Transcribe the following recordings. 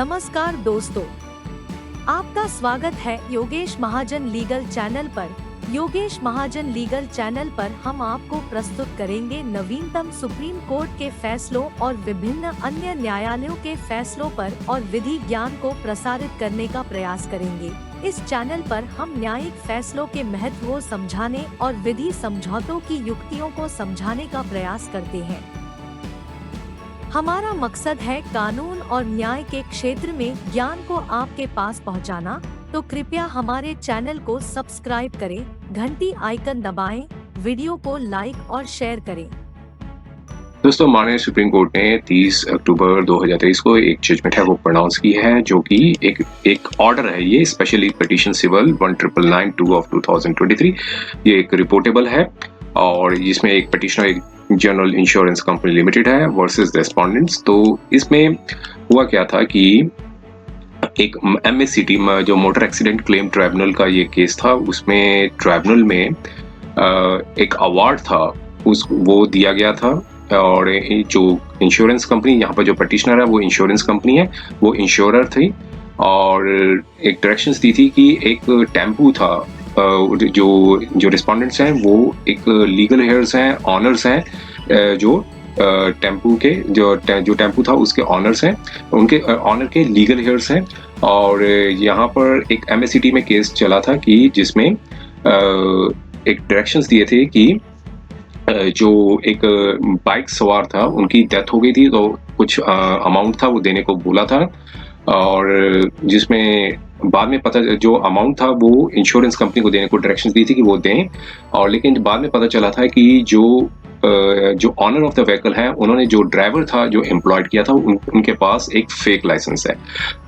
नमस्कार दोस्तों, आपका स्वागत है योगेश महाजन लीगल चैनल पर। योगेश महाजन लीगल चैनल पर हम आपको प्रस्तुत करेंगे नवीनतम सुप्रीम कोर्ट के फैसलों और विभिन्न अन्य न्यायालयों के फैसलों पर और विधि ज्ञान को प्रसारित करने का प्रयास करेंगे। इस चैनल पर हम न्यायिक फैसलों के महत्व को समझाने और विधि समझौतों की युक्तियों को समझाने का प्रयास करते हैं। हमारा मकसद है कानून और न्याय के क्षेत्र में ज्ञान को आपके पास पहुंचाना, तो कृपया हमारे चैनल को सब्सक्राइब करें, घंटी आइकन दबाएं, वीडियो को लाइक और शेयर करें। दोस्तों, माननीय सुप्रीम कोर्ट ने 30 अक्टूबर 2023 को एक जजमेंट है वो प्रोनाउंस की है, जो कि एक ऑर्डर है। ये स्पेशली पिटीशन सिविल 1992 ऑफ 2023 ये एक रिपोर्टेबल है और जिसमें एक पिटिशनर एक जनरल इंश्योरेंस कंपनी लिमिटेड है वर्सेस रेस्पोंडेंट्स। तो इसमें हुआ क्या था कि एक MACT जो मोटर एक्सीडेंट क्लेम ट्राइब्यूनल का ये केस था, उसमें ट्राइब्यूनल में एक अवार्ड था वो दिया गया था और जो इंश्योरेंस कंपनी, यहाँ पर जो पिटिशनर है वो इंश्योरेंस कंपनी है, वो इंश्योरर थी और एक डायरेक्शंस दी थी कि एक टेम्पू था, जो रिस्पोंडेंट्स हैं वो एक लीगल हेयर्स हैं, ऑनर्स हैं, जो टेम्पू के जो टेम्पू था उसके ऑनर्स हैं, उनके ऑनर के लीगल हेयर्स हैं। और यहाँ पर एक MACT में केस चला था कि जिसमें एक डायरेक्शंस दिए थे कि जो एक बाइक सवार था उनकी डेथ हो गई थी, तो कुछ अमाउंट था वो देने को बोला था और जिसमें बाद में पता जो अमाउंट था वो इंश्योरेंस कंपनी को देने को डायरेक्शंस दी थी कि वो दें। और लेकिन बाद में पता चला था कि जो ऑनर ऑफ द व्हीकल है, उन्होंने जो ड्राइवर था जो एम्प्लॉयड किया था उनके पास एक फेक लाइसेंस है।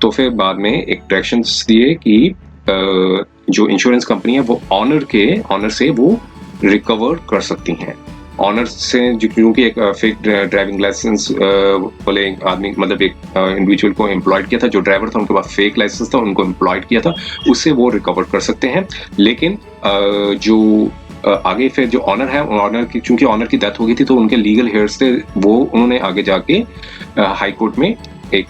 तो फिर बाद में एक डायरेक्शंस दिए कि जो इंश्योरेंस कंपनी है वो ऑनर से वो रिकवर कर सकती हैं। ऑनर से क्योंकि एक फेक ड्राइविंग लाइसेंस वाले आदमी, मतलब एक इंडिविजुअल को एम्प्लॉयड किया था, जो ड्राइवर था उनके पास फेक लाइसेंस था, उनको एम्प्लॉयड किया था, उससे वो रिकवर कर सकते हैं। लेकिन जो आगे फिर जो ऑनर है, क्योंकि ऑनर की डेथ हो गई थी तो उनके लीगल हेयर्स थे, वो उन्होंने आगे जाके हाई कोर्ट में एक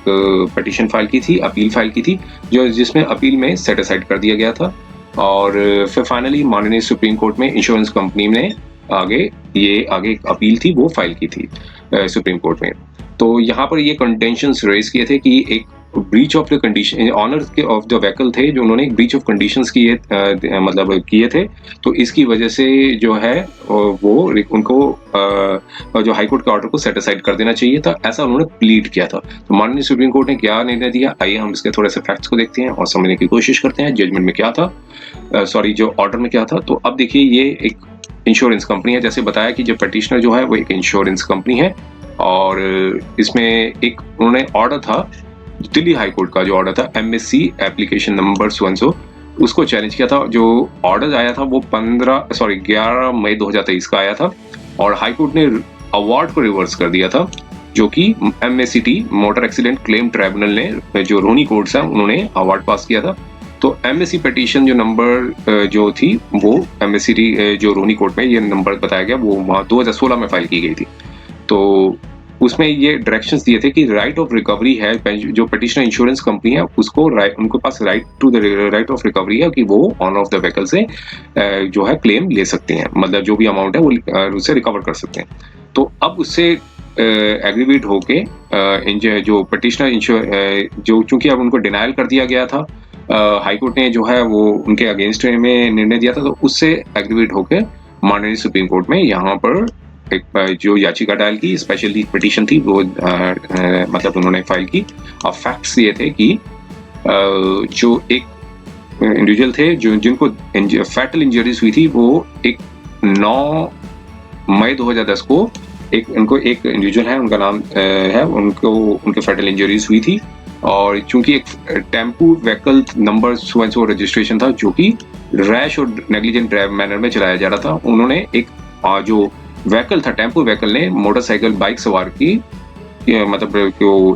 पिटीशन फाइल की थी, अपील फाइल की थी, जिसमें अपील में सेट असाइड कर दिया गया था। और फिर फाइनली माननीय सुप्रीम कोर्ट में इंश्योरेंस कंपनी ने आगे एक अपील थी वो फाइल की थी सुप्रीम कोर्ट में। तो यहाँ पर ये कंटेंशंस रेज किए थे कि एक breach of the condition, owner के ऑफ द व्हीकल थे जो उन्होंने एक ब्रीच ऑफ कंडीशंस किए थे। तो इसकी वजह से जो है वो उनको जो हाई कोर्ट के ऑर्डर को सेट असाइड कर देना चाहिए था, ऐसा उन्होंने प्लीड किया था। तो माननीय सुप्रीम कोर्ट ने क्या निर्णय दिया, आइए हम इसके थोड़े से फैक्ट्स को देखते हैं और समझने की कोशिश करते हैं जजमेंट में क्या था, जो ऑर्डर में क्या था। तो अब देखिए, ये एक इंश्योरेंस कंपनी है, जैसे बताया कि जो पिटिशनर जो है वो एक इंश्योरेंस कंपनी है और इसमें एक उन्होंने ऑर्डर था, दिल्ली हाई कोर्ट का जो ऑर्डर था MAC एप्लीकेशन नंबर 100, उसको चैलेंज किया था। जो ऑर्डर आया था वो 11 मई 2023 का आया था और हाई कोर्ट ने अवार्ड को रिवर्स कर दिया था, जो कि MACT motor accident claim tribunal ने, जो रोनी कोर्ट्स है, उन्होंने अवार्ड पास किया था। तो MAC पिटीशन जो नंबर जो थी वो MACT जो रोनी कोर्ट में ये नंबर बताया गया, वो वहाँ 2016 में फाइल की गई थी। तो उसमें ये डायरेक्शंस दिए थे कि राइट ऑफ रिकवरी है, जो पिटिशनर इंश्योरेंस कंपनी है उसको उनके पास राइट ऑफ रिकवरी है कि वो ऑनर ऑफ द व्हीकल से जो है क्लेम ले सकते हैं, मतलब जो भी अमाउंट है वो उससे रिकवर कर सकते हैं। तो अब उससे एग्रीवेट होके जो पिटिशनर जो चूंकि अब उनको डिनायल कर दिया गया था, हाई कोर्ट ने जो है वो उनके अगेंस्ट में निर्णय दिया था, तो उससे एग्रीवेट होकर माननीय सुप्रीम कोर्ट में यहाँ पर एक जो याचिका डायल की, स्पेशली पिटीशन थी वो मतलब उन्होंने फाइल की। अब फैक्ट्स ये थे कि जो एक इंडिविजुअल थे जिनको फैटल इंजरीज हुई थी, वो एक 9 मई 2010 को उनको एक इंडिविजुअल है, उनका नाम है, उनके फैटल इंजरीज हुई थी और चूंकि एक टेम्पू व्हीकल नंबर 100 रजिस्ट्रेशन था जो कि रैश और नेग्लिजेंट ड्राइव मैनर में चलाया जा रहा था, उन्होंने एक जो व्हीकल था, टेम्पू व्हीकल ने मोटरसाइकिल बाइक सवार की मतलब को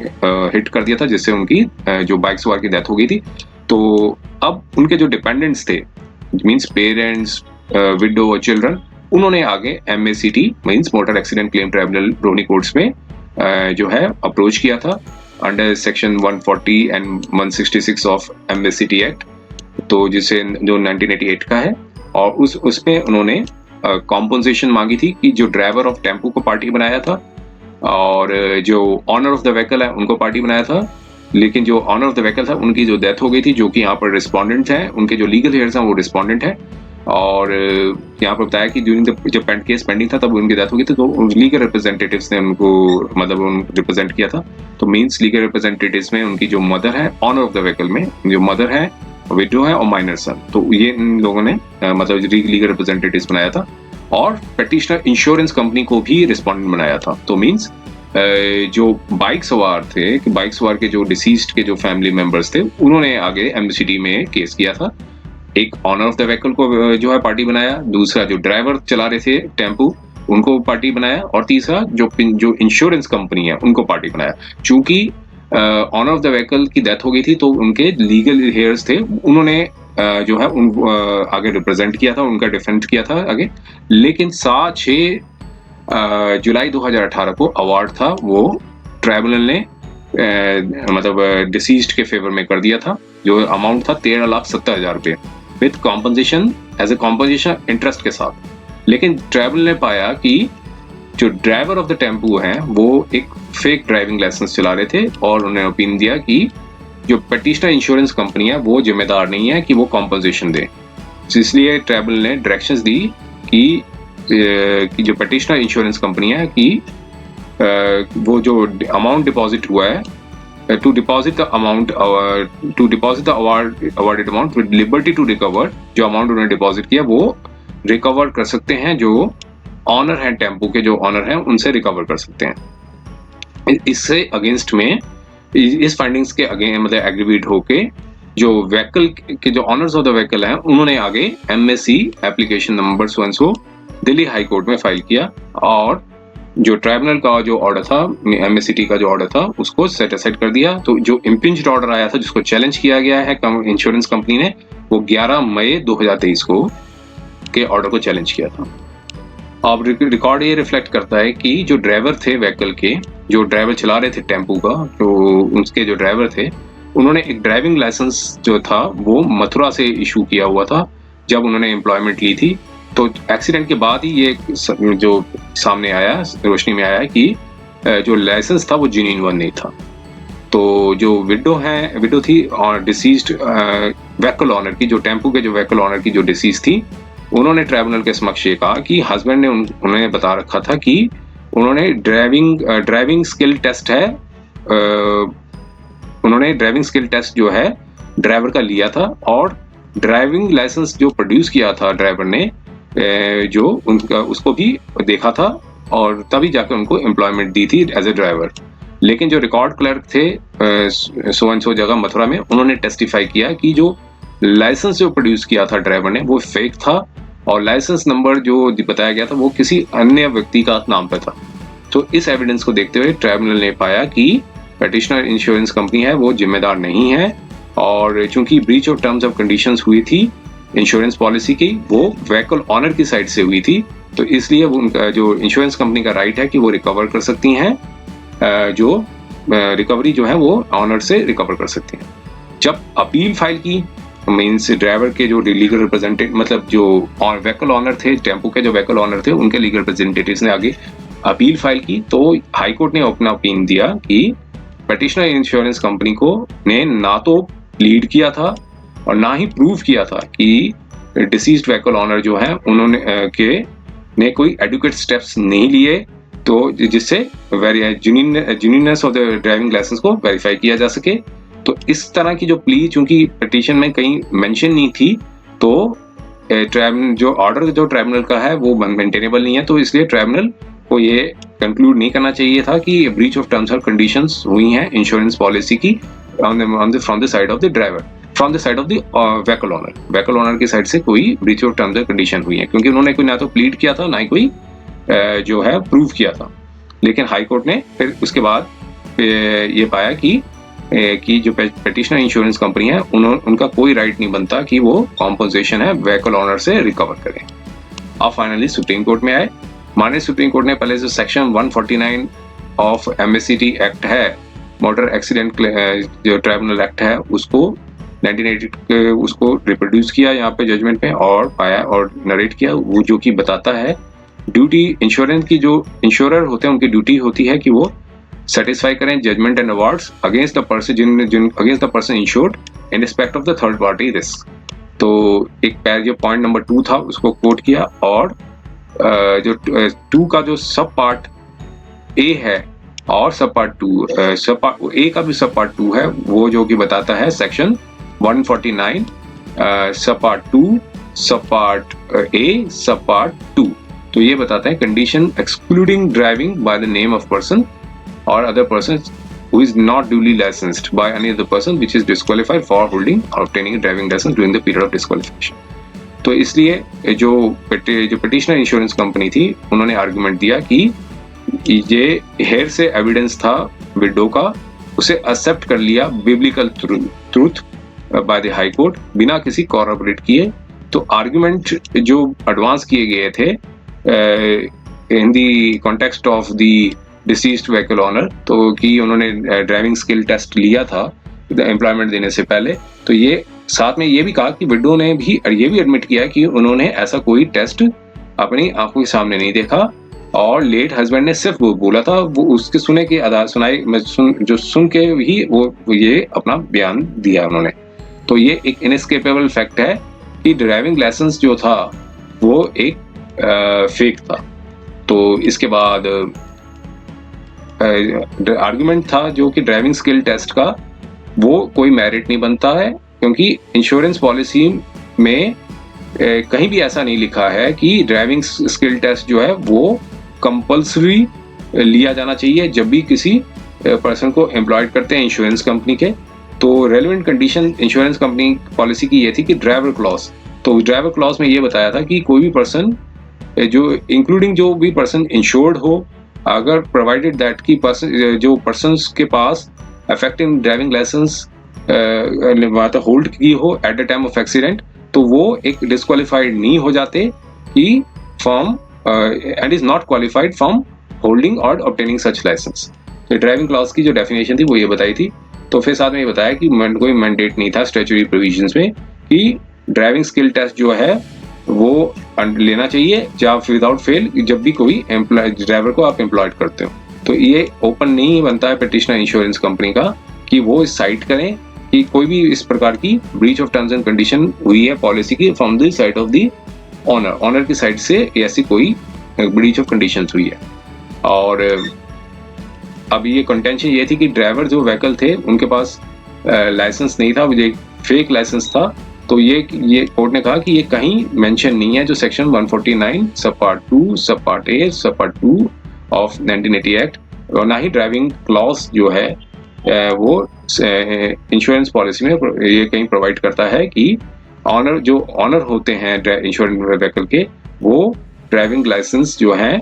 हिट कर दिया था, जिससे उनकी जो बाइक सवार की डेथ हो गई थी। तो अब उनके जो डिपेंडेंट्स थे, मींस पेरेंट्स, विडो और चिल्ड्रन, उन्होंने आगे MACT means motor accident claim tribunal रोनी कोर्ट्स में जो है अप्रोच किया था under section 140 and 166 of MSCT act, तो जिसे जो 1988 का है, और उसमें उन्होंने कॉम्पनसेशन मांगी थी कि जो ड्राइवर ऑफ टेम्पो को पार्टी बनाया था और जो ऑनर ऑफ द व्हीकल है उनको पार्टी बनाया था, लेकिन जो ऑनर ऑफ द व्हीकल था उनकी जो डेथ हो गई थी, जो कि यहाँ पर रिस्पोंडेंट है, उनके जो लीगल हेयर्स हैं वो रिस्पोंडेंट है। और यहाँ पर बताया कि ड्यूरिंग जब केस पेंडिंग था तब उनकी डेथ हो गई थी, तो लीगल रिप्रेजेंटेटिव्स ने उनको मतलब रिप्रेजेंट किया था। तो मींस लीगल रिप्रेजेंटेटिव्स में उनकी जो मदर है ऑनर ऑफ द व्हीकल में, जो मदर है, विडो है और माइनर सन, तो ये इन लोगों ने मतलब लीगल रिप्रेजेंटेटिव्स बनाया था। और पेटिशनर इंश्योरेंस कंपनी को भी रिस्पोंडेंट बनाया था। तो मींस जो बाइक सवार थे, कि बाइक सवार के जो डिसीज्ड के जो फैमिली मेंबर्स थे, उन्होंने आगे एमसीडी में केस किया था। एक ऑनर ऑफ द व्हीकल को जो है पार्टी बनाया, दूसरा जो ड्राइवर चला रहे थे टेम्पू उनको पार्टी बनाया, और तीसरा जो इंश्योरेंस कंपनी है उनको पार्टी बनाया। चूंकि ऑनर ऑफ द व्हीकल की डेथ हो गई थी तो उनके लीगल हेयर्स थे, उन्होंने जो है उन आगे रिप्रेजेंट किया था, उनका डिफेंड किया था आगे। लेकिन 6 जुलाई 2018 को अवार्ड था वो ट्राइब्यूनल ने मतलब डिसीज्ड के फेवर में कर दिया था, जो अमाउंट था 13,70,000 रुपये with compensation, as a compensation interest के साथ। लेकिन ट्राइब्यूनल ने पाया कि जो ड्राइवर ऑफ द टेम्पू हैं वो एक फेक ड्राइविंग लाइसेंस चला रहे थे, और उन्होंने ओपिनियन दिया कि जो पेटिशनर इंश्योरेंस कंपनी है वो जिम्मेदार नहीं है कि वो कॉम्पनसेशन दे। इसलिए ट्राइब्यूनल ने डायरेक्शंस दी कि जो पेटिशनर इंश्योरेंस कंपनी है कि वो जो अमाउंट डिपॉजिट हुआ है, to deposit the awarded amount with liberty to recover, जो अमाउंट उन्होंने डिपॉजिट किया वो रिकवर कर सकते हैं, जो ऑनर है टेम्पो के, जो ऑनर हैं उनसे रिकवर कर सकते हैं। इससे अगेंस्ट में, इस फाइंडिंग्स के अगेंस्ट मतलब एग्रीवेट होके जो व्हीकल के जो ऑनर्स ऑफ द व्हीकल हैं उन्होंने आगे MSc application number so and so Delhi high court में फाइल किया, और जो ट्राइब्यूनल का जो ऑर्डर था, एमएससीटी का जो ऑर्डर था, उसको सेट असाइड कर दिया। तो जो इम्पिंज्ड ऑर्डर आया था जिसको चैलेंज किया गया है इंश्योरेंस कंपनी ने, वो 11 मई 2023 को के ऑर्डर को चैलेंज किया था। अब रिकॉर्ड ये रिफ्लेक्ट करता है कि जो ड्राइवर थे व्हीकल के, जो ड्राइवर चला रहे थे टेम्पू का, जो उसके जो ड्राइवर थे, उन्होंने एक ड्राइविंग लाइसेंस जो था वो मथुरा से इशू किया हुआ था जब उन्होंने एम्प्लॉयमेंट ली थी। तो एक्सीडेंट के बाद ही ये जो सामने आया, रोशनी में आया कि जो लाइसेंस था वो जेन्युइन वन नहीं था। तो जो विडो थी और डिसीज्ड व्हीकल ऑनर की, जो टेम्पू के जो व्हीकल ऑनर की जो डिसीज थी, उन्होंने ट्राइब्यूनल के समक्ष ये कहा कि हस्बैंड ने उन्हें बता रखा था कि उन्होंने ड्राइविंग स्किल टेस्ट है, उन्होंने ड्राइविंग स्किल टेस्ट जो है ड्राइवर का लिया था, और ड्राइविंग लाइसेंस जो प्रोड्यूस किया था ड्राइवर ने, जो उनका उसको भी देखा था, और तभी जाकर उनको एम्प्लॉयमेंट दी थी एज ए ड्राइवर। लेकिन जो रिकॉर्ड क्लर्क थे सो एंड सो जगह मथुरा में, उन्होंने टेस्टिफाई किया कि जो लाइसेंस जो प्रोड्यूस किया था ड्राइवर ने वो फेक था, और लाइसेंस नंबर जो बताया गया था वो किसी अन्य व्यक्ति का नाम पर था। तो इस एविडेंस को देखते हुए ट्राइब्यूनल ने पाया कि पेटिशनर इंश्योरेंस कंपनी है वो जिम्मेदार नहीं है, और चूंकि breach of terms of conditions हुई थी इंश्योरेंस पॉलिसी की, वो व्हीकल ऑनर की साइड से हुई थी, तो इसलिए वो उनका जो इंश्योरेंस कंपनी का राइट है कि वो रिकवर कर सकती हैं, जो रिकवरी जो है वो ऑनर से रिकवर कर सकती हैं। जब अपील फाइल की, मीन्स ड्राइवर के जो लीगल रिप्रेजेंटेटिव, मतलब जो व्हीकल ऑनर थे, टेम्पो के जो व्हीकल ऑनर थे, उनके लीगल रिप्रेजेंटेटिव्स ने आगे अपील फाइल की, तो हाई कोर्ट ने अपना ओपिनियन दिया कि पेटिशनर इंश्योरेंस कंपनी को ने ना तो प्लीड किया था और ना ही प्रूव किया था कि डिसीज्ड व्हीकल ऑनर जो है उन्होंने ने कोई एडुकेट स्टेप्स नहीं लिए, तो जिससे genuineness of the driving licence को वेरीफाई किया जा सके। तो इस तरह की जो प्ली, चूंकि पिटीशन में कहीं मेंशन नहीं थी, तो जो ऑर्डर जो ट्राइब्यूनल का है वो मेंटेनेबल नहीं है, तो इसलिए ट्राइब्यूनल को ये कंक्लूड नहीं करना चाहिए था कि ब्रीच ऑफ टर्म्स और कंडीशंस हुई हैं इंश्योरेंस पॉलिसी की from the side of the driver, from the side of the vehicle owner की साइड से कोई ब्रीच ऑफ टर्म्स और कंडीशन हुई है, क्योंकि उन्होंने कोई ना तो प्लीड किया था ना ही कोई जो है प्रूव किया था। लेकिन हाई कोर्ट ने फिर उसके बाद ये पाया कि जो पेटिशनर इंश्योरेंस कंपनी है उनका कोई राइट नहीं बनता कि वो कॉम्पनसेशन है व्हीकल ऑनर से रिकवर करें। अब फाइनली सुप्रीम कोर्ट में आए। माननीय सुप्रीम कोर्ट ने पहले जो सेक्शन 149 ऑफ एमएससीटी एक्ट है मोटर एक्सीडेंट जो ट्राइब्यूनल एक्ट है उसको 1980 उसको रिप्रोड्यूस किया यहाँ पे जजमेंट में और पाया और नरेट किया, वो जो कि बताता है ड्यूटी इंश्योरेंस की, जो इंश्योरर होते हैं उनकी ड्यूटी होती है कि वो सेटिस्फाई करें judgement and awards against the person against the person insured in respect of the third party risk. तो एक पैर जो पॉइंट नंबर 2 था उसको कोट किया, और जो 2 का जो सब पार्ट ए है और सब पार्ट 2 सब पार्ट ए का भी सब पार्ट 2 है, वो जो कि बताता है सेक्शन 149 सब पार्ट 2 सब पार्ट ए सब पार्ट 2। तो ये बताता है condition excluding driving by the name of person or other person who is not duly licensed by any other person which is disqualified for holding or obtaining a driving license during the period of disqualification। तो इसलिए जो petitioner insurance company थी उन्होंने argument दिया कि ये hair से evidence था विडो का, उसे एक्सेप्ट कर लिया biblical truth by the high court बिना किसी कॉरपोरेट किए। तो आर्गुमेंट जो एडवांस किए गए थे in the context of the deceased vehicle owner, तो कि उन्होंने ड्राइविंग स्किल टेस्ट लिया था एम्प्लॉयमेंट देने से पहले, तो ये साथ में ये भी कहा कि विडो ने भी ये भी एडमिट किया कि उन्होंने ऐसा कोई टेस्ट अपनी आंखों के सामने नहीं देखा, और लेट हस्बैंड ने सिर्फ वो बोला था, वो उसके सुने के आधार सुन के ही वो ये अपना बयान दिया उन्होंने। तो ये एक इनएस्केपेबल फैक्ट है कि ड्राइविंग लाइसेंस जो था वो एक फेक था। तो इसके बाद आर्गुमेंट था जो कि ड्राइविंग स्किल टेस्ट का वो कोई मेरिट नहीं बनता है, क्योंकि इंश्योरेंस पॉलिसी में कहीं भी ऐसा नहीं लिखा है कि ड्राइविंग स्किल टेस्ट जो है वो कंपल्सरी लिया जाना चाहिए जब भी किसी पर्सन को एम्प्लॉयड करते हैं इंश्योरेंस कंपनी के। तो relevant condition insurance company policy की ये थी कि ड्राइवर क्लॉज, तो ड्राइवर क्लॉज में ये बताया था कि कोई भी पर्सन जो इंक्लूडिंग जो भी पर्सन इंश्योर्ड हो, अगर प्रोवाइडेड दैट की पर्सन जो पर्सन्स के पास अफेक्टिंग ड्राइविंग लाइसेंस होल्ड की हो at the time of accident, तो वो एक डिस्क्वालिफाइड नहीं हो जाते कि from and is not qualified from holding और ऑब्टेनिंग सच लाइसेंस। तो ड्राइविंग क्लॉज की जो डेफिनेशन थी वो ये बताई थी। तो फिर साथ में ये बताया कि कोई मैंडेट नहीं था स्टैट्यूटरी प्रोविजंस में कि ड्राइविंग स्किल टेस्ट जो है वो लेना चाहिए जब विदाउट फेल जब भी कोई ड्राइवर को आप एम्प्लॉयड करते हो। तो ये ओपन नहीं बनता है पिटिशनर इंश्योरेंस कंपनी का कि वो साइट करें कि कोई भी इस प्रकार की breach of terms and condition हुई है पॉलिसी की from the side of the owner की साइड से ऐसी कोई ब्रीच ऑफ कंडीशंस हुई है। और अब ये कंटेंशन ये थी कि ड्राइवर जो व्हीकल थे उनके पास लाइसेंस नहीं था, वो एक फेक लाइसेंस था। तो ये कोर्ट ने कहा कि ये कहीं मेंशन नहीं है जो सेक्शन 149 सब पार्ट 2 सब पार्ट ए सब पार्ट 2 ऑफ 1980 एक्ट, और ना ही ड्राइविंग क्लॉज जो है वो इंश्योरेंस पॉलिसी में ये कहीं प्रोवाइड करता है कि ऑनर होते हैं इंश्योरेंस व्हीकल के, वो ड्राइविंग लाइसेंस जो है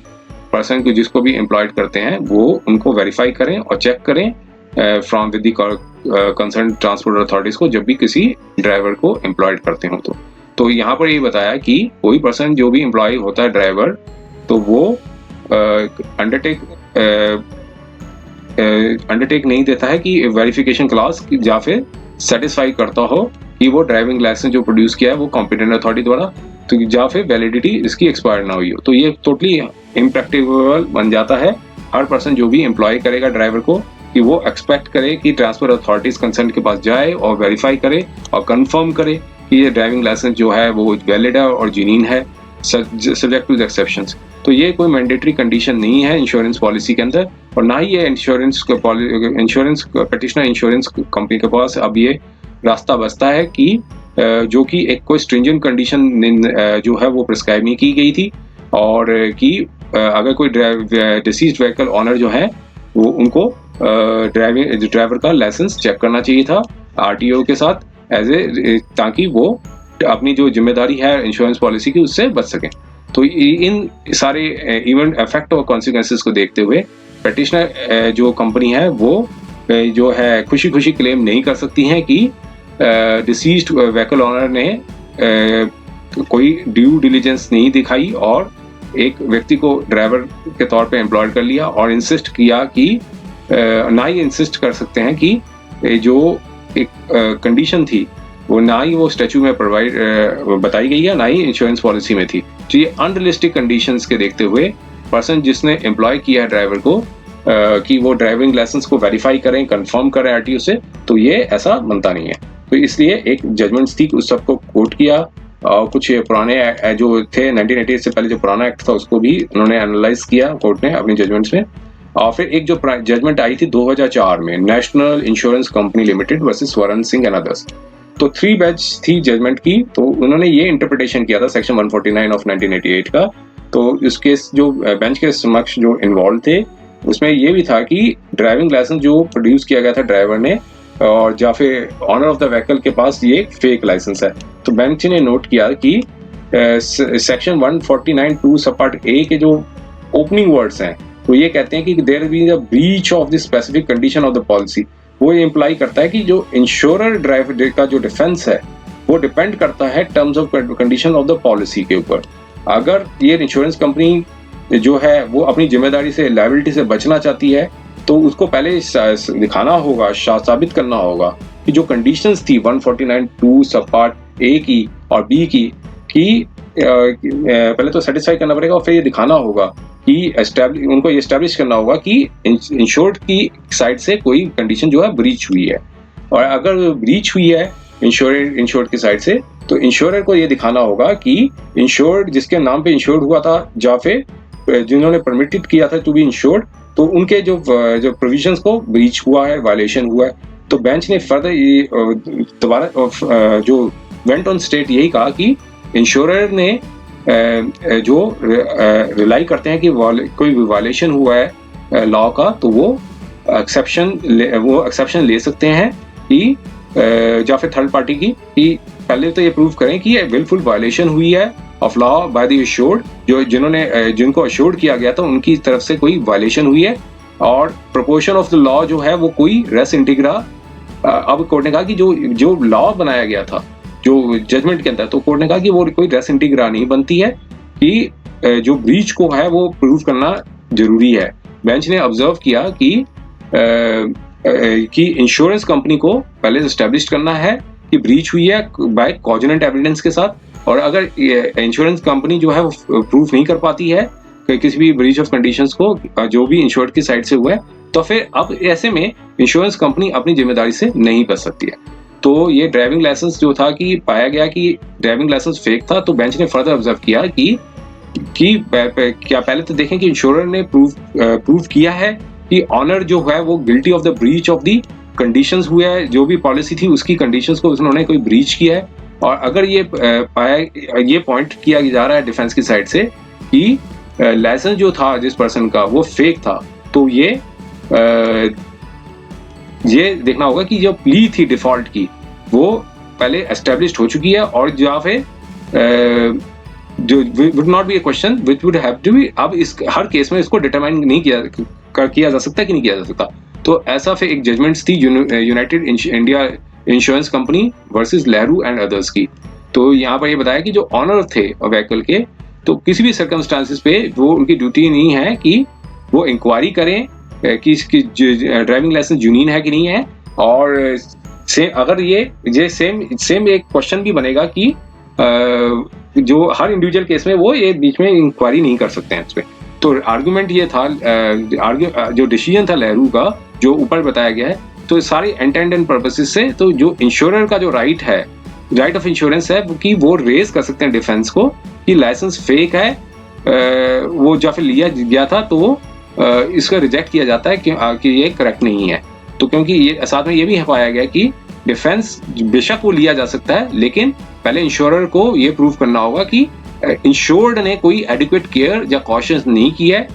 पर्सन को जिसको भी एम्प्लॉयड करते हैं वो उनको वेरीफाई करें और चेक करें from with the concern transport authorities को जब भी किसी ड्राइवर को एम्प्लॉयड करते हो। तो यहाँ पर ये बताया कि कोई पर्सन जो भी एम्प्लॉय होता है ड्राइवर, तो वो अंडरटेक नहीं देता है कि वेरिफिकेशन क्लास या फिर सेटिस्फाई करता हो कि वो ड्राइविंग लाइसेंस जो प्रोड्यूस किया है वो कॉम्पिटेंट अथॉरिटी द्वारा, तो या फिर वैलिडिटी इसकी एक्सपायर ना हुई हो। तो ये टोटली इम्प्रैक्टिकेबल बन जाता है। हर पर्सन जो भी एम्प्लॉय करेगा ड्राइवर को कि वो एक्सपेक्ट करे कि ट्रांसपोर्ट अथॉरिटीज कंसर्न के पास जाए और वेरीफाई करे और कंफर्म करे कि ये ड्राइविंग लाइसेंस जो है वो वैलिड है और जेन्युइन है सब्जेक्ट टू द एक्सेप्शंस। तो ये कोई मैंडेटरी कंडीशन नहीं है इंश्योरेंस पॉलिसी के अंदर, और ना ही ये इंश्योरेंस पिटिशनर इंश्योरेंस कंपनी के पास अब ये रास्ता बचता है कि जो कि एक कोई स्ट्रिंजेंट कंडीशन जो है वो प्रिस्क्राइब नहीं की गई थी, और कि अगर कोई डिसीज्ड व्हीकल ऑनर जो है वो उनको ड्राइवर का लाइसेंस चेक करना चाहिए था आरटीओ के साथ ताकि वो अपनी जो जिम्मेदारी है इंश्योरेंस पॉलिसी की उससे बच सकें। तो इन सारे इवेंट इफेक्ट और कॉन्सिक्वेंसेस को देखते हुए पिटिशनर जो कंपनी है वो जो है खुशी खुशी क्लेम नहीं कर सकती हैं कि डिसीज्ड व्हीकल ऑनर ने कोई ड्यू डिलीजेंस नहीं दिखाई और एक व्यक्ति को ड्राइवर के तौर पे एम्प्लॉयड कर लिया और इंसिस्ट किया कि ना ही इंसिस्ट कर सकते हैं कि जो एक कंडीशन थी वो ना ही वो स्टैच्यू में प्रोवाइड बताई गई है, ना ही इंश्योरेंस पॉलिसी में थी। तो ये अनरियलिस्टिक कंडीशंस के देखते हुए पर्सन जिसने एम्प्लॉय किया है ड्राइवर को कि वो ड्राइविंग लाइसेंस को वेरीफाई करें, कंफर्म करें आरटीओ से, तो ये ऐसा बनता नहीं है। तो इसलिए एक जजमेंट्स थी, उस सबको कोट किया और कुछ पुराने जो थे 1988 से पहले जो पुराना एक्ट था उसको भी उन्होंने एनालाइज किया कोर्ट ने अपनी जजमेंट्स में। और फिर एक जो जजमेंट आई थी 2004 में, national insurance company limited versus Varun Singh and others. तो 3 बेंच थी जजमेंट की, तो उन्होंने ये इंटरप्रिटेशन किया था सेक्शन 149 ऑफ 1988 का। तो इसके जो बेंच के समक्ष जो इन्वॉल्व थे उसमें ये भी था कि ड्राइविंग लाइसेंस जो प्रोड्यूस किया गया था ड्राइवर ने और या फिर ऑनर ऑफ द व्हीकल के पास ये फेक लाइसेंस है। तो बेंच ने नोट किया कि सेक्शन 149(2) सब पार्ट ए के जो ओपनिंग वर्ड्स हैं तो ये कहते हैं कि there be the breach of the specific condition of the policy. वो ये इंप्लाई करता है कि जो इंश्योरर ड्राइवर का जो डिफेंस है वो डिपेंड करता है terms of condition of the policy के ऊपर। अगर ये इंश्योरेंस कंपनी जो है वो अपनी जिम्मेदारी से, लायबिलिटी से बचना चाहती है तो उसको पहले दिखाना होगा, साबित करना होगा कि जो कंडीशंस थी 149(2) सब पार्ट ए की और बी की पहले तो सेटिस्फाई करना पड़ेगा और फिर ये दिखाना होगा कि उनको ये एस्टेब्लिश करना होगा कि इंश्योर्ड की साइड से कोई कंडीशन जो है ब्रीच हुई है। और अगर ब्रीच हुई है इंश्योर्ड की साइड से तो इंश्योरर को ये दिखाना होगा कि इंश्योर्ड जिसके नाम पे इंश्योर्ड हुआ था या फिर जिन्होंने परमिटेड किया था टू बी इंश्योर्ड, तो उनके जो प्रोविजंस को ब्रीच हुआ है, वायलेशन हुआ है। तो बेंच ने फर्दर ये दोबारा जो वेंट ऑन स्टेट यही कहा कि इंश्योरर ने जो रिलाई करते हैं कि कोई वायलेशन हुआ है लॉ का तो वो एक्सेप्शन ले सकते हैं कि या फिर थर्ड पार्टी की कि पहले तो ये प्रूव करें कि ये विलफुल वायलेशन हुई है of law by the assured, जिनको अश्योर्ड किया गया था उनकी तरफ से कोई वायलेशन हुई है और प्रोपोर्शन ऑफ द लॉ जो है वो कोई रेस इंटीग्रा। अब कोर्ट ने कहा कि जो लॉ बनाया गया था जो जजमेंट के अंदर, तो कोर्ट ने कहा कि वो कोई रेस इंटीग्रा नहीं बनती है कि जो ब्रीच को है वो प्रूव करना जरूरी है। बेंच ने ऑब्जर्व किया कि इंश्योरेंस कंपनी को पहले एस्टेब्लिश करना है कि ब्रीच हुई है बाय कॉजेनेंट एविडेंस के साथ, और अगर इंश्योरेंस कंपनी जो है वो प्रूफ नहीं कर पाती है कि किसी भी ब्रीच ऑफ कंडीशंस को जो भी इंश्योर्ड की साइड से हुआ है, तो फिर अब ऐसे में इंश्योरेंस कंपनी अपनी जिम्मेदारी से नहीं बच सकती है। तो ये ड्राइविंग लाइसेंस जो था कि पाया गया कि ड्राइविंग लाइसेंस फेक था, तो बेंच ने फर्दर ऑब्जर्व किया कि क्या पहले तो देखें कि इंश्योरर ने प्रूव किया है कि ऑनर जो है वो guilty of the breach of the conditions हुआ है, जो भी पॉलिसी थी उसकी कंडीशंस को उन्होंने कोई ब्रीच किया है। और अगर ये पॉइंट किया जा रहा है डिफेंस की साइड से कि लाइसेंस जो था जिस पर्सन का वो फेक था, तो ये देखना होगा कि जो प्ली थी डिफॉल्ट की वो पहले एस्टेब्लिश्ड हो चुकी है और या फिर जो would not be a question which would have to be, अब इस हर केस में इसको डिटरमाइन नहीं किया जा सकता कि नहीं किया जा सकता। तो ऐसा फिर एक जजमेंट्स थी United India insurance company versus Lahru and others की। तो यहाँ पर ये बताया कि जो ऑनर थे व्हीकल के, तो किसी भी सर्कमस्टांसिस पे वो उनकी ड्यूटी नहीं है कि वो इंक्वायरी करें कि इसकी ड्राइविंग लाइसेंस जुनीन है कि नहीं है। और अगर ये सेम एक क्वेश्चन भी बनेगा कि जो हर इंडिविजुअल केस में वो ये बीच में इंक्वायरी नहीं कर सकते हैं इस पे। तो आर्गुमेंट ये था, जो डिसीजन था लहरू का जो ऊपर बताया गया है, तो सारी इंटेंट एंड पर्पसेस से, तो जो इंश्योरर का जो राइट ऑफ इंश्योरेंस है कि वो रेज कर सकते हैं डिफेंस को कि लाइसेंस फेक है, वो जब फिर लिया गया था तो इसका रिजेक्ट किया जाता है कि ये करेक्ट नहीं है। तो क्योंकि ये साथ में ये भी पाया गया कि डिफेंस बेशक वो लिया जा सकता है, लेकिन पहले इंश्योरर को ये प्रूव करना होगा कि इंश्योर्ड ने कोई एडिक्वेट केयर या कॉशन नहीं किया है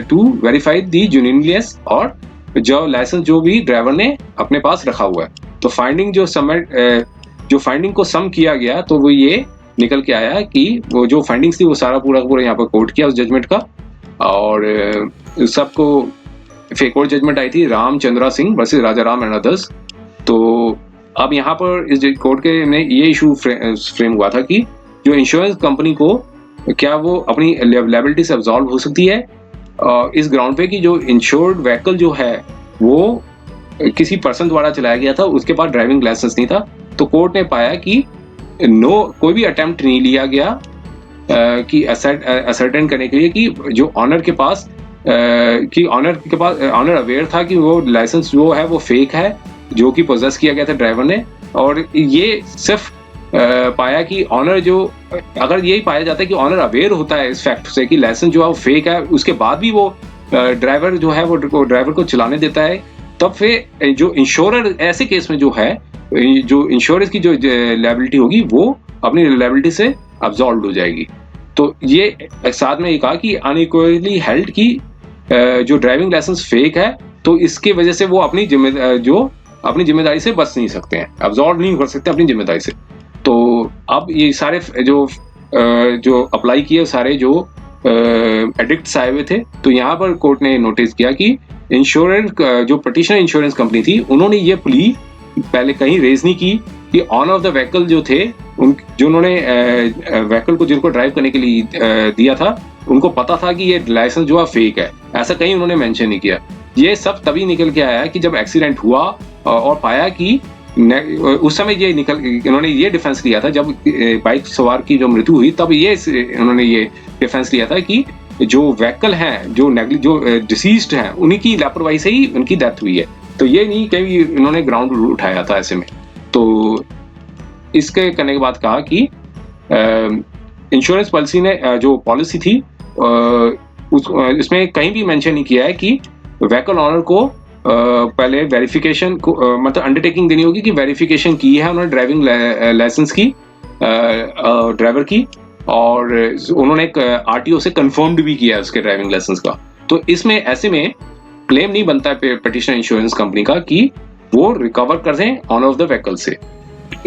टू वेरीफाई दी जेन्युइननेस और जो लाइसेंस जो भी ड्राइवर ने अपने पास रखा हुआ है। तो फाइंडिंग को सम किया गया तो वो ये निकल के आया कि वो जो फाइंडिंग्स थी वो सारा पूरा यहाँ पर कोट किया उस जजमेंट का। और सबको फिर एक और जजमेंट आई थी Ramchandra Singh versus Raja Ram and others. तो अब यहाँ पर इस कोर्ट के में ये इशू फ्रेम हुआ था कि जो इंश्योरेंस कंपनी को क्या वो अपनी लायबिलिटी से अब्सॉल्व हो सकती है इस ग्राउंड पे कि जो इंश्योर्ड व्हीकल जो है वो किसी पर्सन द्वारा चलाया गया था, उसके पास ड्राइविंग लाइसेंस नहीं था। तो कोर्ट ने पाया कि कोई भी अटेम्प्ट नहीं लिया गया कि असर्टेन करने के लिए कि जो ऑनर के पास ऑनर अवेयर था कि वो लाइसेंस जो है वो फेक है, जो कि पोजेस किया गया था ड्राइवर ने। और ये सिर्फ पाया कि ऑनर जो, अगर यही पाया जाता है कि ऑनर अवेयर होता है इस फैक्ट से कि लाइसेंस जो है वो फेक है, उसके बाद भी वो ड्राइवर जो है वो ड्राइवर को चलाने देता है, तब फिर जो इंश्योरर ऐसे केस में जो है, जो इंश्योरेंस की जो लायबिलिटी होगी वो अपनी लायबिलिटी से अब्सॉल्व हो जाएगी। तो ये साथ में ये कहा कि अनइक्वली हेल्ड की जो ड्राइविंग लाइसेंस फेक है, तो इसके वजह से वो अपनी जिम्मेदारी से बच नहीं सकते हैं, अब्सॉर्ब नहीं कर सकते अपनी जिम्मेदारी से। तो अब ये सारे जो अप्लाई किए सारे जो एडिक्ट्स आए हुए थे, तो यहाँ पर कोर्ट ने नोटिस किया कि इंश्योरेंस जो पटिशनर इंश्योरेंस कंपनी थी, उन्होंने ये प्ली पहले कहीं रेज नहीं की कि ऑनर ऑफ द व्हीकल जो थे, जो उन्होंने व्हीकल को जिनको ड्राइव करने के लिए दिया था, उनको पता था कि ये लाइसेंस जो है फेक है, ऐसा कहीं उन्होंने मेंशन नहीं किया। ये सब तभी निकल के आया कि जब एक्सीडेंट हुआ और पाया कि उस समय इन्होंने ये डिफेंस लिया था, जब बाइक सवार की जो मृत्यु हुई तब इन्होंने ये डिफेंस लिया था कि जो व्हीकल हैं, जो डिसीज्ड हैं, उन्हीं की लापरवाही से ही उनकी डेथ हुई है। तो ये नहीं कहीं इन्होंने ग्राउंड उठाया था ऐसे में। तो इसके करने के बाद कहा कि इंश्योरेंस पॉलिसी ने जो पॉलिसी थी इसमें कहीं भी मेंशन नहीं किया है कि व्हीकल ऑनर को पहले वेरिफिकेशन को मतलब अंडरटेकिंग देनी होगी कि वेरिफिकेशन की है उन्होंने ड्राइविंग लाइसेंस की, ड्राइवर की, और उन्होंने एक आरटीओ से कंफर्म्ड भी किया है उसके ड्राइविंग लाइसेंस का। तो इसमें ऐसे में क्लेम नहीं बनता है पटिशनर इंश्योरेंस कंपनी का कि वो रिकवर कर दें ऑनर ऑफ द व्हीकल से।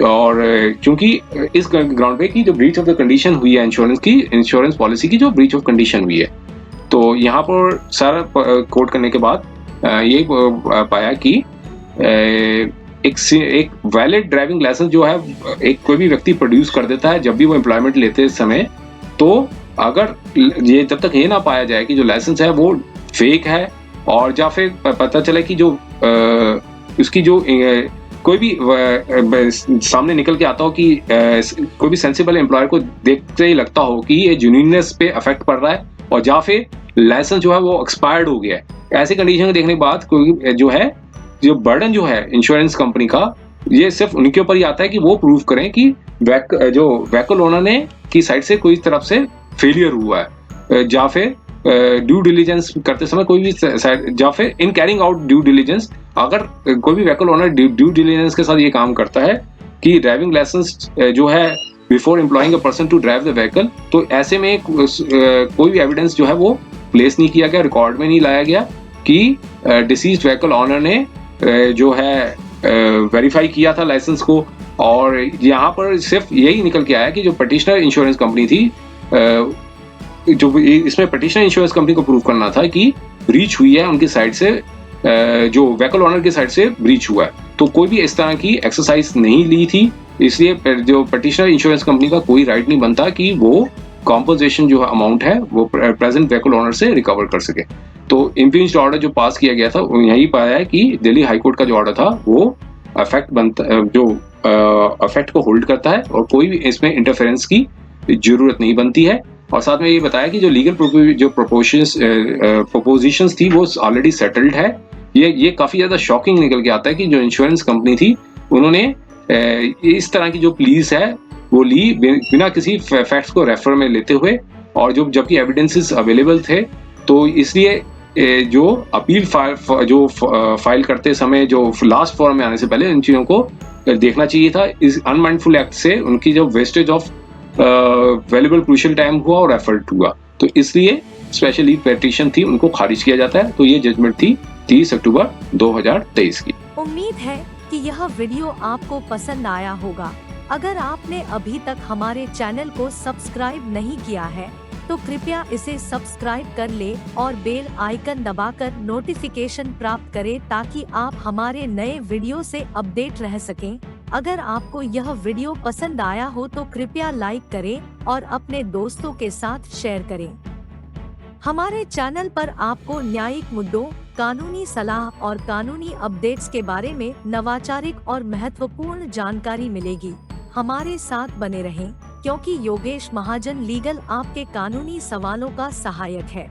और क्योंकि इस ग्राउंड पे की जो ब्रीच ऑफ द कंडीशन हुई है इंश्योरेंस पॉलिसी की जो ब्रीच ऑफ कंडीशन हुई है, तो यहाँ पर सारा कोर्ट करने के बाद ये पाया कि एक वैलिड ड्राइविंग लाइसेंस जो है एक कोई भी व्यक्ति प्रोड्यूस कर देता है जब भी वो एम्प्लॉयमेंट लेते समय। तो अगर ये जब तक ये ना पाया जाए कि जो लाइसेंस है वो फेक है, और या फिर पता चले कि जो उसकी जो कोई भी सामने निकल के आता हो कि कोई भी सेंसिबल एम्प्लॉयर को देखते ही लगता हो कि ये जेन्युइननेस पे अफेक्ट पड़ रहा है, और या फिर लाइसेंस जो है वो एक्सपायर्ड हो गया है, ऐसी कंडीशन को देखने के बाद कोई जो बर्डन जो है इंश्योरेंस कंपनी का, ये सिर्फ उनके ऊपर ही आता है कि वो प्रूव करें कि जो व्हीकल ओनर ने की साइड से कोई तरफ से फेलियर हुआ है, या फिर ड्यू डिलीजेंस करते समय कोई भी या फिर in carrying out due diligence, अगर कोई भी व्हीकल ओनर ड्यू डिलीजेंस के साथ ये काम करता है कि ड्राइविंग लाइसेंस जो है before employing a person to drive the vehicle, तो ऐसे में कोई भी एविडेंस जो है वो प्लेस नहीं किया गया, रिकॉर्ड में नहीं लाया गया कि डिसीज्ड व्हीकल ऑनर ने जो है वेरीफाई किया था लाइसेंस को। और यहाँ पर सिर्फ यही निकल के आया कि जो पटिशनर इंश्योरेंस कंपनी थी, जो इसमें पटिशनर इंश्योरेंस कंपनी को प्रूव करना था कि ब्रीच हुई है उनकी साइड से, जो व्हीकल ऑनर की साइड से ब्रीच हुआ है। तो कोई भी इस तरह की एक्सरसाइज नहीं ली थी, इसलिए जो पटिशनर इंश्योरेंस कंपनी का कोई राइट नहीं बनता कि वो कॉम्पोजिशन जो अमाउंट है वो प्रेजेंट व्हीकल ओनर से रिकवर कर सके। तो इम्पीच्ड ऑर्डर जो पास किया गया था वो यही पाया है कि दिल्ली हाईकोर्ट का जो ऑर्डर था वो अफेक्ट को होल्ड करता है, और कोई भी इसमें इंटरफेरेंस की जरूरत नहीं बनती है। और साथ में ये बताया कि जो लीगल जो प्रोपोजिशंस थी वो ऑलरेडी सेटल्ड है। ये काफी ज्यादा शॉकिंग निकल के आता है कि जो इंश्योरेंस कंपनी थी उन्होंने इस तरह की जो प्लीज है वो ली बिना किसी फैक्ट्स को रेफर में लेते हुए, और जबकि एविडेंसेस अवेलेबल थे। तो इसलिए जो अपील फाइल करते समय जो लास्ट फॉर्म में आने से पहले इन चीजों को देखना चाहिए था। इस अनमाइंडफुल एक्ट से उनकी जो wastage of valuable crucial time हुआ और एफर्ट हुआ, तो इसलिए स्पेशली पेटिशन थी उनको खारिज किया जाता है। तो ये जजमेंट थी 30 अक्टूबर 2023 की। उम्मीद है कि यह वीडियो आपको पसंद आया होगा। अगर आपने अभी तक हमारे चैनल को सब्सक्राइब नहीं किया है तो कृपया इसे सब्सक्राइब कर ले और बेल आइकन दबाकर नोटिफिकेशन प्राप्त करें ताकि आप हमारे नए वीडियो से अपडेट रह सकें। अगर आपको यह वीडियो पसंद आया हो तो कृपया लाइक करें और अपने दोस्तों के साथ शेयर करें। हमारे चैनल पर आपको न्यायिक मुद्दों, कानूनी सलाह और कानूनी अपडेट्स के बारे में नवाचारिक और महत्वपूर्ण जानकारी मिलेगी। हमारे साथ बने रहें, क्योंकि योगेश महाजन लीगल आपके कानूनी सवालों का सहायक है।